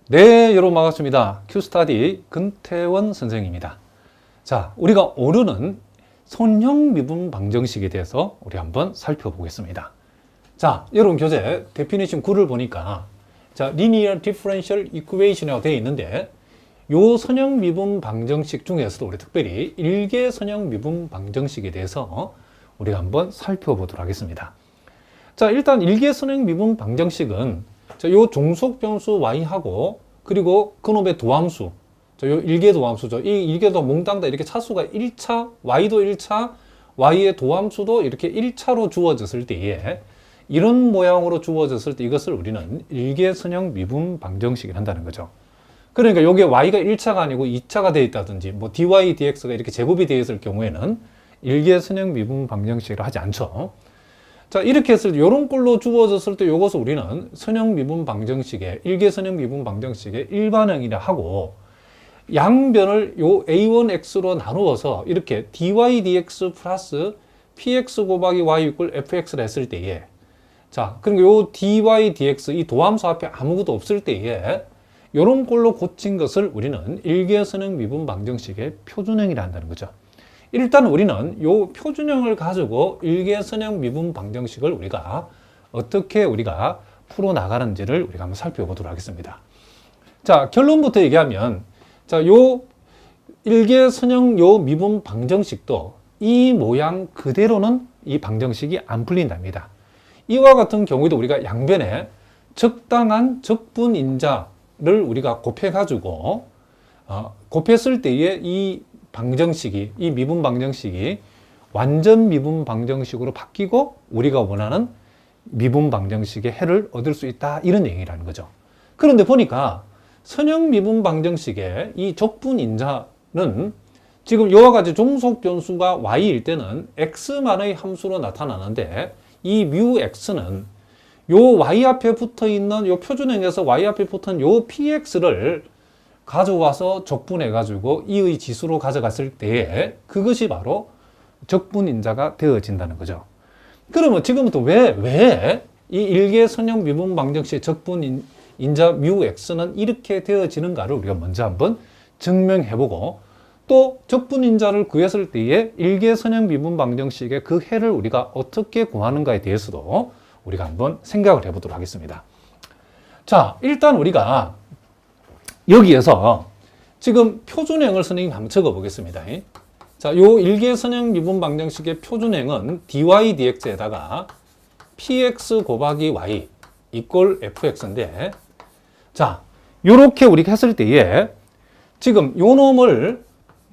네, 여러분 반갑습니다. 큐스타디 근태원 선생입니다. 자, 우리가 오르는 선형 미분 방정식에 대해서 우리 한번 살펴보겠습니다. 자, 여러분 교재 데피니션 9를 보니까 자, Linear Differential Equation이라고 되어 있는데 요 선형 미분 방정식 중에서도 우리 특별히 일개 선형 미분 방정식에 대해서 우리가 한번 살펴보도록 하겠습니다. 자, 일단 일개 선형 미분 방정식은 자, 요 종속 변수 y하고 그리고 그놈의 도함수, 요 일개 도함수죠. 이 일개도 몽땅 다 이렇게 차수가 1차, y도 1차, y의 도함수도 이렇게 1차로 주어졌을 때에 이런 모양으로 주어졌을 때 이것을 우리는 일개 선형 미분 방정식을 한다는 거죠. 그러니까 요게 y가 1차가 아니고 2차가 되어 있다든지 뭐 dy, dx가 이렇게 제곱이 되어 있을 경우에는 일개 선형 미분 방정식을 하지 않죠. 자, 이렇게 했을 때, 요런 꼴로 주어졌을 때, 요것을 우리는 선형 미분 방정식의, 일개 선형 미분 방정식의 일반형이라 하고, 양변을 요 a1x로 나누어서 이렇게 dy dx 플러스 px 곱하기 y 이꼴 fx를 했을 때에, 자, 그리고 요 dy dx, 이 도함수 앞에 아무것도 없을 때에, 요런 꼴로 고친 것을 우리는 일개 선형 미분 방정식의 표준형이라 한다는 거죠. 일단 우리는 요 표준형을 가지고 일개 선형 미분 방정식을 우리가 어떻게 우리가 풀어 나가는지를 우리가 한번 살펴보도록 하겠습니다. 자, 결론부터 얘기하면 자, 요 일개 선형 요 미분 방정식도 이 모양 그대로는 이 방정식이 안 풀린답니다. 이와 같은 경우에도 우리가 양변에 적당한 적분인자를 우리가 곱해 가지고 곱했을 때에 이 방정식이, 이 미분 방정식이 완전 미분 방정식으로 바뀌고 우리가 원하는 미분 방정식의 해를 얻을 수 있다, 이런 얘기라는 거죠. 그런데 보니까 선형 미분 방정식의 이 적분인자는 지금 이와 같이 종속 변수가 y일 때는 x만의 함수로 나타나는데 이 뮤 x는 요 y 앞에 붙어 있는 요 표준형에서 y 앞에 붙은 요 px를 가져와서 적분해가지고 이의 지수로 가져갔을 때에 그것이 바로 적분인자가 되어진다는 거죠. 그러면 지금부터 왜 이 일개 선형 미분 방정식의 적분인자 뮤 x는 이렇게 되어지는가를 우리가 먼저 한번 증명해보고 또 적분인자를 구했을 때에 일개 선형 미분 방정식의 그 해를 우리가 어떻게 구하는가에 대해서도 우리가 한번 생각을 해보도록 하겠습니다. 자, 일단 우리가 여기에서 지금 표준형을 선생님 한번 적어 보겠습니다. 자, 요 일개 선형 미분 방정식의 표준형은 dy dx에다가 px 곱하기 y 이꼴 fx인데, 자, 요렇게 우리가 했을 때에 지금 요 놈을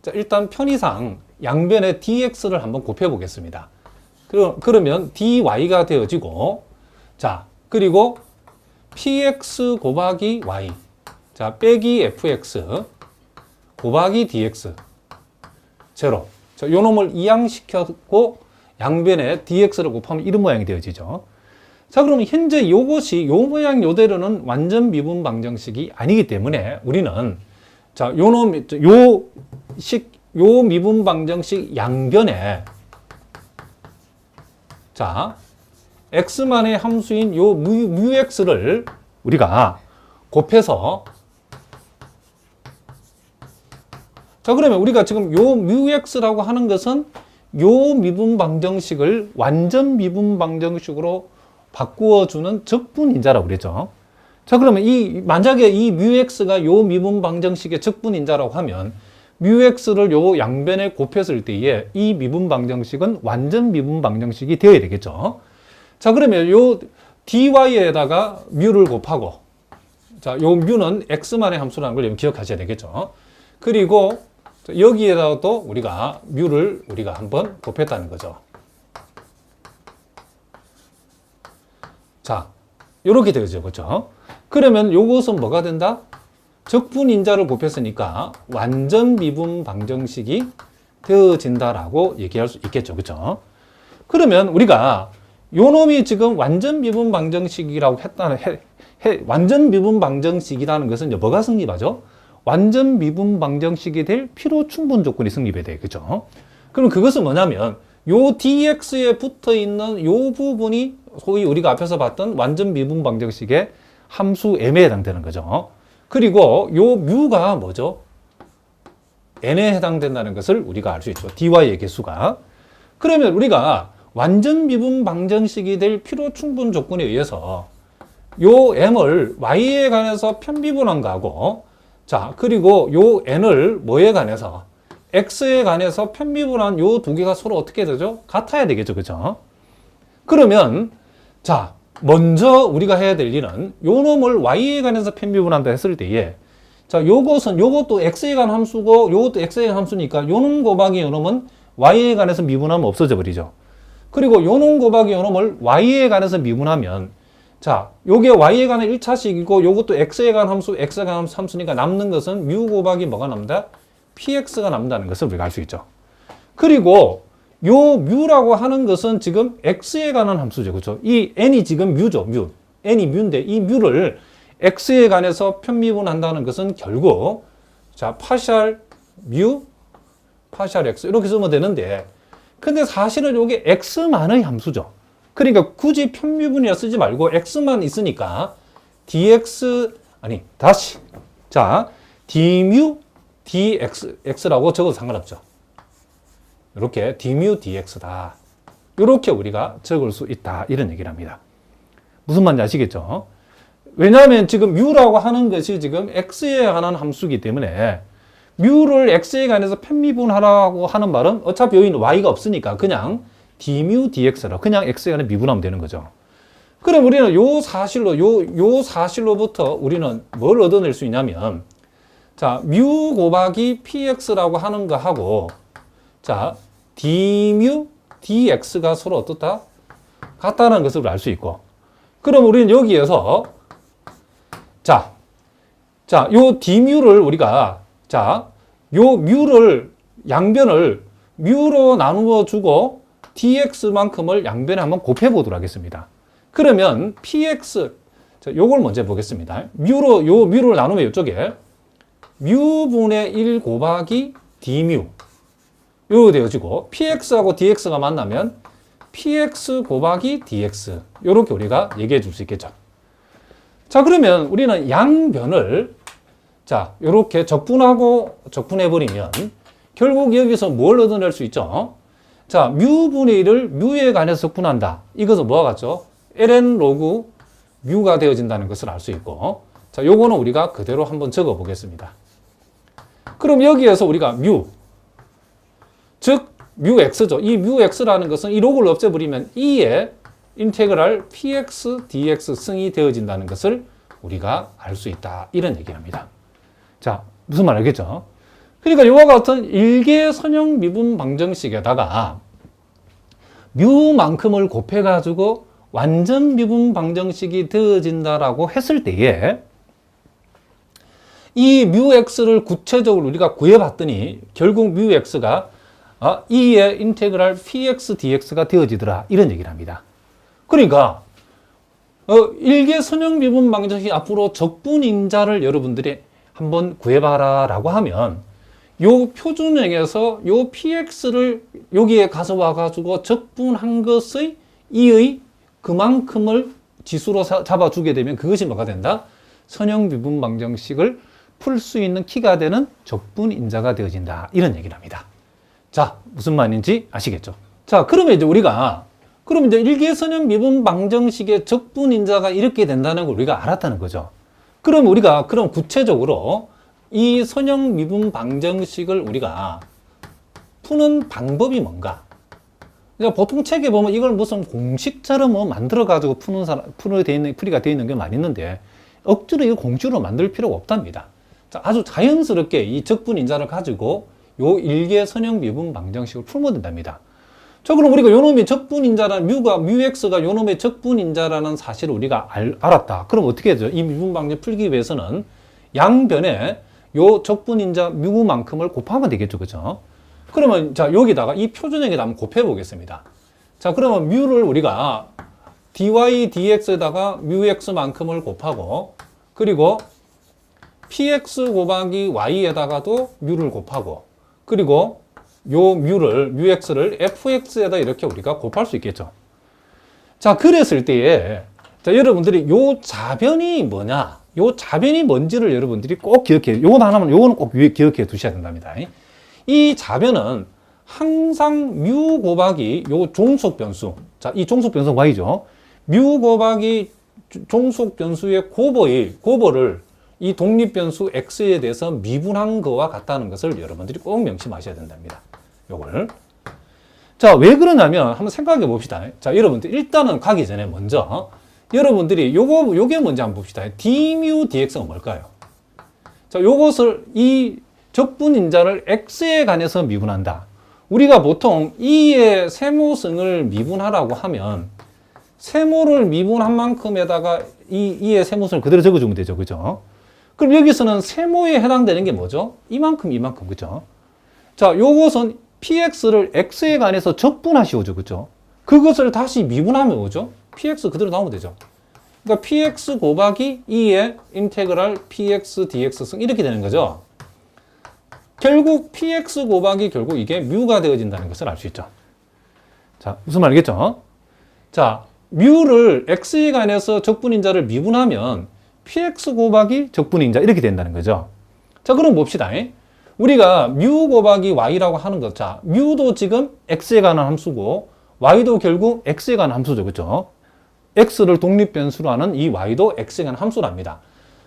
자, 일단 편의상 양변에 dx를 한번 곱해 보겠습니다. 그러면 dy가 되어지고, 자, 그리고 px 곱하기 y, 자, 빼기 fx 곱하기 dx 제로. 자, 요 놈을 이항시켰고 양변에 dx를 곱하면 이런 모양이 되어지죠. 자, 그러면 현재 요것이 요 모양 요대로는 완전 미분 방정식이 아니기 때문에 우리는 자, 요 미분 방정식 양변에 자, x만의 함수인 요 뮤 x를 우리가 곱해서 자, 그러면 우리가 지금 요 뮤x라고 하는 것은 요 미분 방정식을 완전 미분 방정식으로 바꾸어주는 적분인자라고 그랬죠. 자, 그러면 만약에 이 뮤x가 요 미분 방정식의 적분인자라고 하면 뮤x를 요 양변에 곱했을 때에 이 미분 방정식은 완전 미분 방정식이 되어야 되겠죠. 자, 그러면 요 dy에다가 뮤를 곱하고 자, 요 뮤는 x만의 함수라는 걸 기억하셔야 되겠죠. 그리고 여기에다가도 우리가 뮤를 우리가 한번 곱했다는 거죠. 자, 요렇게 되죠. 그렇죠? 그러면 요것은 뭐가 된다? 적분인자를 곱했으니까 완전 미분 방정식이 되어진다라고 얘기할 수 있겠죠. 그렇죠? 그러면 우리가 요 놈이 지금 완전 미분 방정식이라고 완전 미분 방정식이라는 것은 이제 뭐가 성립하죠? 완전 미분 방정식이 될 필요 충분 조건이 성립해야 돼요. 그죠? 그럼 그것은 뭐냐면 요 dx에 붙어 있는 요 부분이 소위 우리가 앞에서 봤던 완전 미분 방정식의 함수 m에 해당되는 거죠. 그리고 요 뮤가 뭐죠? n에 해당된다는 것을 우리가 알 수 있죠. dy의 개수가. 그러면 우리가 완전 미분 방정식이 될 필요 충분 조건에 의해서 요 m을 y에 관해서 편미분한 거하고, 자, 그리고 요 n을 뭐에 관해서 x에 관해서 편미분한 요 두 개가 서로 어떻게 되죠? 같아야 되겠죠. 그죠? 그러면 자, 먼저 우리가 해야 될 일은 요 놈을 y에 관해서 편미분한다 했을 때에, 자, 요것도 x에 관한 함수고 요것도 x에 관한 함수니까 요놈 곱하기 요놈은 y에 관해서 미분하면 없어져 버리죠. 그리고 요놈 곱하기 요놈을 y에 관해서 미분하면, 자, 요게 y에 관한 1차식이고 요것도 x에 관한 함수, x에 관한 함수니까 남는 것은 뮤 곱하기 뭐가 남다? px가 남는다는 것을 우리가 알 수 있죠. 그리고 요 뮤라고 하는 것은 지금 x에 관한 함수죠. 그렇죠? 이 n이 지금 뮤죠. 뮤. n이 뮤인데 이 뮤를 x에 관해서 편미분한다는 것은 결국, 자, 파샬 뮤, 파샬 x 이렇게 쓰면 되는데, 근데 사실은 요게 x만의 함수죠. 그러니까 굳이 편미분이라 쓰지 말고 x만 있으니까 dx, 아니, 다시. 자, d뮤 dx라고 적어도 상관없죠. 이렇게 d뮤 dx다. 이렇게 우리가 적을 수 있다. 이런 얘기를 합니다. 무슨 말인지 아시겠죠? 왜냐하면 지금 뮤라고 하는 것이 지금 x에 관한 함수이기 때문에 뮤를 x에 관해서 편미분하라고 하는 말은 어차피 여기는 y가 없으니까 그냥 d뮤 dx로 그냥 x에 관해 미분하면 되는 거죠. 그럼 우리는 요 사실로부터 우리는 뭘 얻어낼 수 있냐면, 자, 뮤 곱하기 px라고 하는 거 하고, 자, d뮤 dx가 서로 어떻다? 같다는 것을 알 수 있고, 그럼 우리는 여기에서 요 d뮤를 우리가, 자, 요 뮤를 양변을 뮤로 나누어 주고 dx만큼을 양변에 한번 곱해 보도록 하겠습니다. 그러면 px, 자, 요걸 먼저 보겠습니다. 요 뮤를 나누면 이쪽에 뮤분의 1 곱하기 d뮤 요거 되어지고, px하고 dx가 만나면 px 곱하기 dx 요렇게 우리가 얘기해 줄 수 있겠죠. 자, 그러면 우리는 양변을, 자, 요렇게 적분하고 적분해 버리면 결국 여기서 뭘 얻어낼 수 있죠? 자, 뮤분의 1을 뮤에 관해서 적분한다. 이것은 뭐와 같죠? ln 로그 뮤가 되어진다는 것을 알 수 있고, 자, 요거는 우리가 그대로 한번 적어 보겠습니다. 그럼 여기에서 우리가 뮤, 즉 뮤x죠. 이 뮤x라는 것은 이 로그를 없애버리면 2의 인테그랄 px dx 승이 되어진다는 것을 우리가 알 수 있다. 이런 얘기를 합니다. 자, 무슨 말 알겠죠? 그러니까 이와 같은 일개 선형 미분 방정식에다가 뮤만큼을 곱해가지고 완전 미분 방정식이 되어진다라고 했을 때에 이 뮤x를 구체적으로 우리가 구해봤더니 결국 뮤x가 2의 인테그랄 px dx가 되어지더라. 이런 얘기를 합니다. 그러니까 일개 선형 미분 방정식 앞으로 적분인자를 여러분들이 한번 구해봐라 라고 하면 요 표준형에서 요 px를 여기에 가져와가지고 적분한 것의 2의 그만큼을 지수로 잡아주게 되면 그것이 뭐가 된다? 선형 미분 방정식을 풀 수 있는 키가 되는 적분인자가 되어진다. 이런 얘기를 합니다. 자, 무슨 말인지 아시겠죠? 자, 그러면 이제 우리가 그럼 이제 일개선형 미분 방정식의 적분인자가 이렇게 된다는 걸 우리가 알았다는 거죠. 그럼 우리가 그럼 구체적으로 이 선형 미분 방정식을 우리가 푸는 방법이 뭔가? 그러니까 보통 책에 보면 이걸 무슨 공식처럼 뭐 만들어가지고 풀이가 되어 있는 게 많이 있는데 억지로 이거 공식으로 만들 필요가 없답니다. 자, 아주 자연스럽게 이 적분인자를 가지고 요 일개 선형 미분 방정식을 풀면 된답니다. 자, 그럼 우리가 요놈이 적분인자라는 뮤x가 요놈의 적분인자라는 사실을 우리가 알았다. 그럼 어떻게 하죠? 이 미분 방정 풀기 위해서는 양변에 요 적분인자 뮤만큼을 곱하면 되겠죠. 그죠? 그러면 자, 여기다가 이 표준형에다 한번 곱해 보겠습니다. 자, 그러면 뮤를 우리가 dy dx에다가 뮤x만큼을 곱하고, 그리고 px 곱하기 y에다가도 뮤를 곱하고, 그리고 요 뮤x를 fx에다 이렇게 우리가 곱할 수 있겠죠. 자, 그랬을 때에 자, 여러분들이 요 자변이 뭐냐? 요 자변이 뭔지를 여러분들이 꼭 기억해. 요거 하나만, 요거는 꼭 기억해 두셔야 된답니다. 이 자변은 항상 뮤 곱하기 요 종속 변수. 자, 이 종속 변수가 y죠. 뮤 곱하기 종속 변수의 곱을 이 독립 변수 x에 대해서 미분한 거와 같다는 것을 여러분들이 꼭 명심하셔야 된답니다. 요걸. 자, 왜 그러냐면 한번 생각해 봅시다. 자, 여러분들 일단은 가기 전에 먼저 여러분들이 요게 뭔지 한번 봅시다. dμ dx가 뭘까요? 자, 요것을 이 적분인자를 x에 관해서 미분한다. 우리가 보통 이의 세모승을 미분하라고 하면 세모를 미분한 만큼에다가 이의 세모승을 그대로 적어주면 되죠. 그죠? 그럼 여기서는 세모에 해당되는 게 뭐죠? 이만큼, 그죠? 자, 요것은 px를 x에 관해서 적분하시오죠. 그죠? 그것을 다시 미분하면 뭐죠? px 그대로 나오면 되죠. 그러니까 px 곱하기 2의 인테그랄 px dx승 이렇게 되는 거죠. 결국 px 곱하기 결국 이게 뮤가 되어진다는 것을 알 수 있죠. 자, 무슨 말이겠죠? 자, 뮤를 x에 관해서 적분인자를 미분하면 px 곱하기 적분인자 이렇게 된다는 거죠. 자, 그럼 봅시다. 우리가 뮤 곱하기 y라고 하는 것. 자, 뮤도 지금 x에 관한 함수고 y도 결국 x에 관한 함수죠. 그렇죠? x를 독립변수로 하는 이 y도 x에 관한 함수랍니다.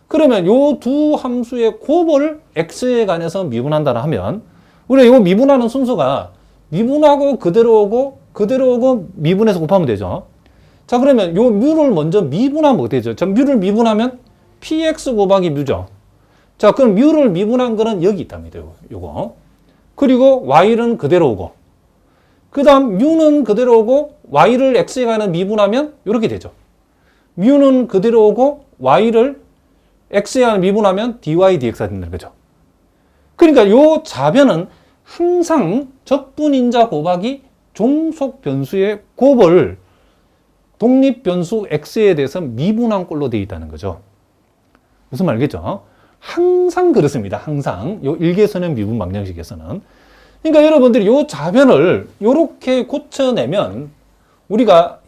그러면 요 두 함수의 곱을 x에 관해서 미분한다 하면 우리가 이거 미분하는 순서가 미분하고 그대로 오고 미분해서 곱하면 되죠. 자, 그러면 요 뮤를 먼저 미분하면 어떻게 되죠? 자, 뮤를 미분하면 px 곱하기 뮤죠. 자, 그럼 뮤를 미분한 거는 여기 있답니다. 요거. 그리고 y는 그대로 오고 그 다음 뮤는 그대로 오고 y를 x에 관한 미분하면 이렇게 되죠. 뮤는 그대로 오고 y를 x에 관한 미분하면 dy dx가 된다는 거죠. 그러니까 요 자변은 항상 적분인자 곱하기 종속 변수의 곱을 독립 변수 x에 대해서 미분한 꼴로 되어 있다는 거죠. 무슨 말이겠죠? 항상 그렇습니다. 항상 요 일개선형 미분 방정식에서는. 그러니까 여러분들이 요 자변을 요렇게 고쳐내면 우리가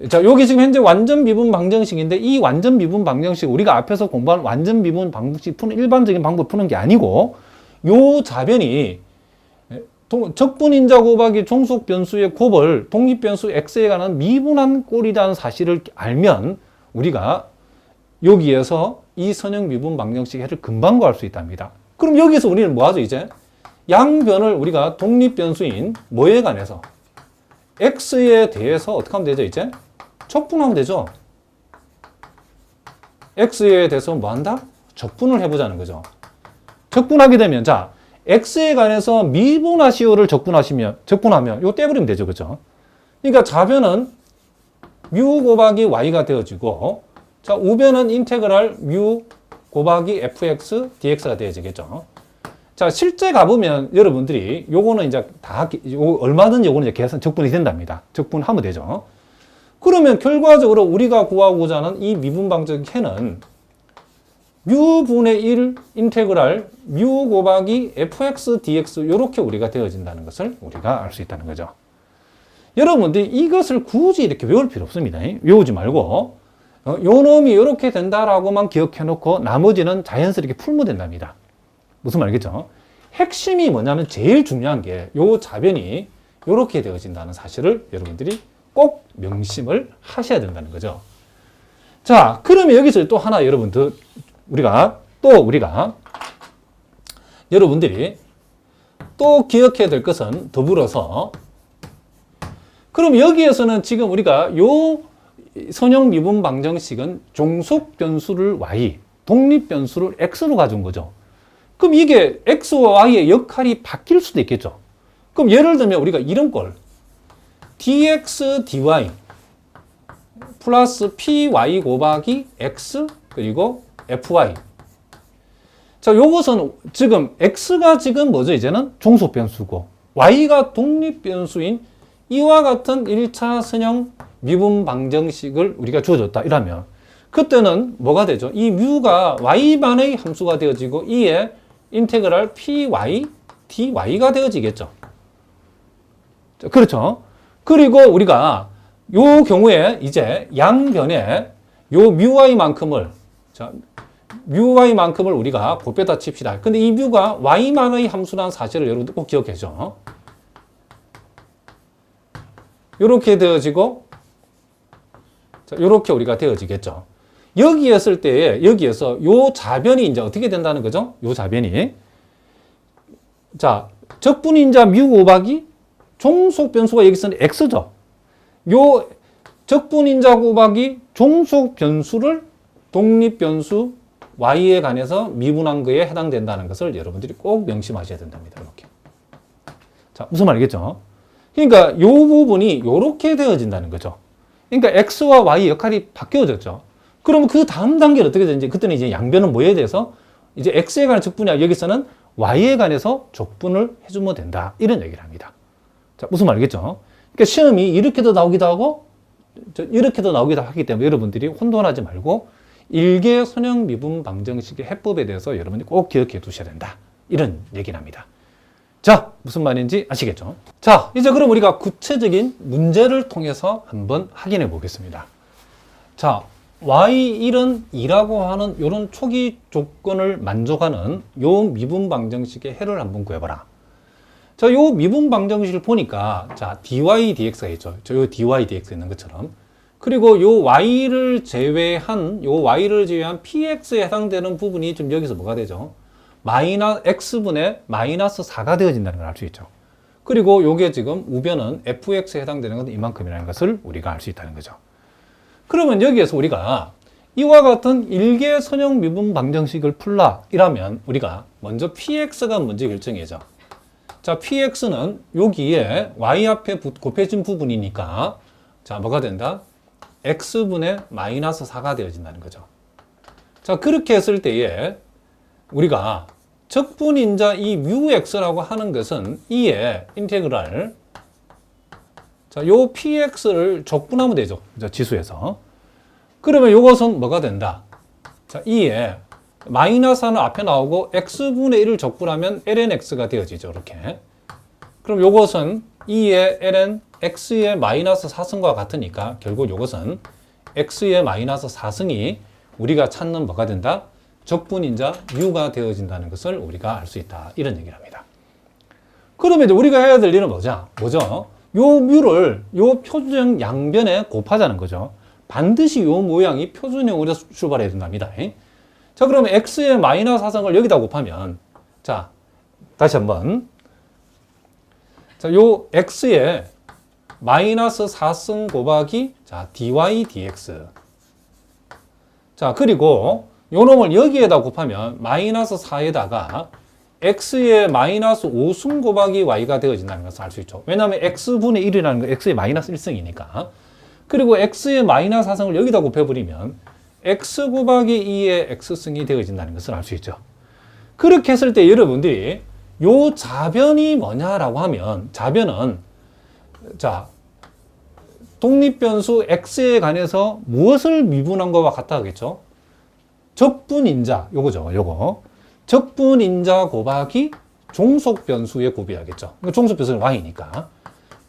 자, 여기 지금 현재 완전 미분 방정식인데 이 완전 미분 방정식 우리가 앞에서 공부한 완전 미분 방정식 푸는 일반적인 방법 푸는 게 아니고 요 자변이 적분인자 곱하기 종속 변수의 곱을 독립 변수 x에 관한 미분한 꼴이라는 사실을 알면 우리가 여기에서 이 선형 미분 방정식 해를 금방 구할 수 있답니다. 그럼 여기서 우리는 뭐 하죠, 이제? 양변을 우리가 독립 변수인 뭐에 관해서? x에 대해서 어떻게 하면 되죠, 이제? 적분하면 되죠. x에 대해서 뭐 한다? 적분을 해보자는 거죠. 적분하게 되면, 자, x에 관해서 미분하시오를 적분하면, 이거 떼버리면 되죠, 그죠? 그러니까 좌변은 뮤 곱하기 y가 되어지고, 자, 우변은 인테그랄 뮤 곱하기 fx dx가 되어지겠죠. 자, 실제 가보면 여러분들이 요거는 이제 얼마든지 요거는 이제 계산, 적분이 된답니다. 적분하면 되죠. 그러면 결과적으로 우리가 구하고자 하는 이 미분방정식 해는 뮤분의 1 인테그랄 뮤 곱하기 fx dx 이렇게 우리가 되어진다는 것을 우리가 알 수 있다는 거죠. 여러분들이 이것을 굳이 이렇게 외울 필요 없습니다. 외우지 말고 요 놈이 이렇게 된다라고만 기억해 놓고 나머지는 자연스럽게 풀면 된답니다. 무슨 말이겠죠? 핵심이 뭐냐면 제일 중요한 게 요 자변이 이렇게 되어진다는 사실을 여러분들이 꼭 명심을 하셔야 된다는 거죠. 자, 그러면 여기서 또 하나 여러분들 우리가 여러분들이 또 기억해야 될 것은 더불어서 그럼 여기에서는 지금 우리가 요 선형 미분 방정식은 종속 변수를 y, 독립 변수를 x로 가져온 거죠. 그럼 이게 x와 y의 역할이 바뀔 수도 있겠죠. 그럼 예를 들면 우리가 이런 걸 dx dy 플러스 py 곱하기 x 그리고 fy. 자, 요것은 지금 x가 지금 뭐죠? 이제는 종속 변수고 y가 독립 변수인 이와 같은 1차 선형 미분 방정식을 우리가 주어졌다 이러면 그때는 뭐가 되죠? 이 뮤가 y만의 함수가 되어지고 이에 인테그랄 py dy가 되어지겠죠. 그렇죠? 그리고 우리가 요 경우에 이제 양변에 요 뮤y만큼을 자, 뮤y만큼을 우리가 곱빼다 칩시다. 근데 이 뮤가 y만의 함수라는 사실을 여러분들 꼭 기억해줘. 이렇게 되어지고, 자, 이렇게 우리가 되어지겠죠. 여기 했을 때에, 여기에서 요 자변이 이제 어떻게 된다는 거죠? 요 자변이. 자, 적분인자 뮤 곱하기 종속 변수가 여기서는 x죠. 요 적분인자 곱하기 종속 변수를 독립 변수 y에 관해서 미분한 거에 해당된다는 것을 여러분들이 꼭 명심하셔야 된답니다. 이렇게. 자, 무슨 말이겠죠? 그러니까 이 부분이 이렇게 되어진다는 거죠. 그러니까 x와 y 역할이 바뀌어졌죠. 그러면 그 다음 단계는 어떻게 되는지, 그때는 이제 양변은 뭐에 대해서 이제 x에 관한 적분이야. 여기서는 y에 관해서 적분을 해주면 된다. 이런 얘기를 합니다. 자, 무슨 말이겠죠? 그러니까 시험이 이렇게도 나오기도 하고 이렇게도 나오기도 하기 때문에 여러분들이 혼돈하지 말고 일개 선형 미분 방정식의 해법에 대해서 여러분이 꼭 기억해 두셔야 된다. 이런 얘기를 합니다. 자, 무슨 말인지 아시겠죠? 자, 이제 그럼 우리가 구체적인 문제를 통해서 한번 확인해 보겠습니다. 자, y1은 2라고 하는 이런 초기 조건을 만족하는 요 미분 방정식의 해를 한번 구해봐라. 자, 요 미분 방정식을 보니까, 자, dy dx가 있죠. 요 dy dx 있는 것처럼. 그리고 요 y를 제외한 px에 해당되는 부분이 좀 여기서 뭐가 되죠? x분의 마이너스 4가 되어진다는 걸 알 수 있죠. 그리고 요게 지금 우변은 fx에 해당되는 건 이만큼이라는 것을 우리가 알 수 있다는 거죠. 그러면 여기에서 우리가 이와 같은 일개 선형 미분 방정식을 풀라 이라면 우리가 먼저 px가 먼저 결정해야죠. 자, px는 여기에 y 앞에 곱해진 부분이니까 자, 뭐가 된다? x분의 마이너스 4가 되어진다는 거죠. 자, 그렇게 했을 때에 우리가 적분인자 이 뮤x라고 하는 것은 이에 인테그랄, 자, 요 px를 적분하면 되죠. 지수에서. 그러면 요것은 뭐가 된다? 자, 이에 마이너스 4는 앞에 나오고 x분의 1을 적분하면 lnx가 되어지죠. 이렇게. 그럼 요것은 2의 ln x의 마이너스 4승과 같으니까 결국 요것은 x의 마이너스 4승이 우리가 찾는 뭐가 된다? 적분인자 뮤가 되어진다는 것을 우리가 알 수 있다. 이런 얘기를 합니다. 그러면 이제 우리가 해야 될 일은 뭐죠? 요 뮤를 요 표준형 양변에 곱하자는 거죠. 반드시 요 모양이 표준형으로 출발해야 된답니다. 자, 그러면 x의 마이너스 4승을 여기다 곱하면, 자, 다시 한번. 자, 요 x의 마이너스 4승 곱하기, 자, dy dx. 자, 그리고 요 놈을 여기에다 곱하면 마이너스 4에다가 x의 마이너스 5승 곱하기 y가 되어진다는 것을 알 수 있죠. 왜냐하면 x분의 1이라는 건 x의 마이너스 1승이니까. 그리고 x의 마이너스 4승을 여기다 곱해버리면 x 곱하기 2의 x승이 되어진다는 것을 알 수 있죠. 그렇게 했을 때 여러분들이 요 자변이 뭐냐라고 하면, 자변은, 자, 독립변수 x에 관해서 무엇을 미분한 것과 같다 하겠죠? 적분인자, 요거죠, 요거. 적분인자 곱하기 종속변수의 곱이야겠죠. 종속변수는 y니까.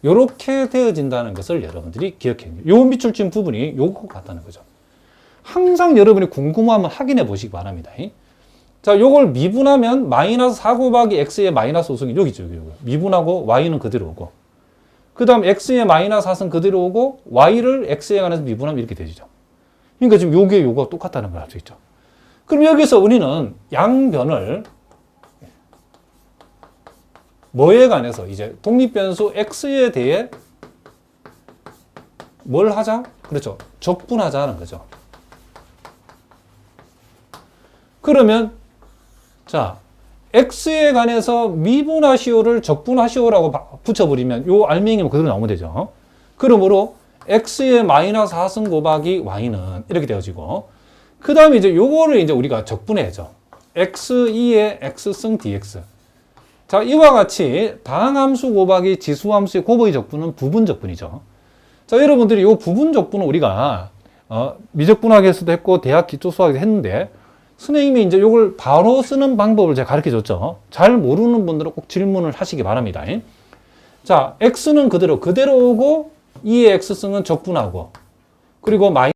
요렇게 되어진다는 것을 여러분들이 기억해야 돼요. 요 밑줄 친 부분이 요거 같다는 거죠. 항상 여러분이 궁금하면 확인해 보시기 바랍니다. 자, 요걸 미분하면 마이너스 4 곱하기 x의 마이너스 5승이 여기죠, 여기. 미분하고 y는 그대로 오고. 그 다음 x의 마이너스 4승 그대로 오고 y를 x에 관해서 미분하면 이렇게 되죠. 그러니까 지금 요게 요거가 똑같다는 걸 알 수 있죠. 그럼 여기서 우리는 양변을 뭐에 관해서 이제 독립변수 x에 대해 뭘 하자? 그렇죠. 적분하자는 거죠. 그러면 자, x에 관해서 미분하시오를 적분하시오라고 붙여버리면 요 알맹이만 그대로 나오면 되죠. 그러므로 x의 마이너스 4승 곱하기 y는 이렇게 되어지고, 그 다음에 이제 요거를 이제 우리가 적분해야죠. x2의 x승 dx. 자, 이와 같이 다항함수 곱하기 지수함수의 곱의 적분은 부분 적분이죠. 자, 여러분들이 요 부분 적분은 우리가 미적분학에서도 했고 대학 기초수학에서 했는데, 선생님이 이제 요걸 바로 쓰는 방법을 제가 가르쳐 줬죠. 잘 모르는 분들은 꼭 질문을 하시기 바랍니다. 자, x는 그대로 오고 2의 x승은 적분하고, 그리고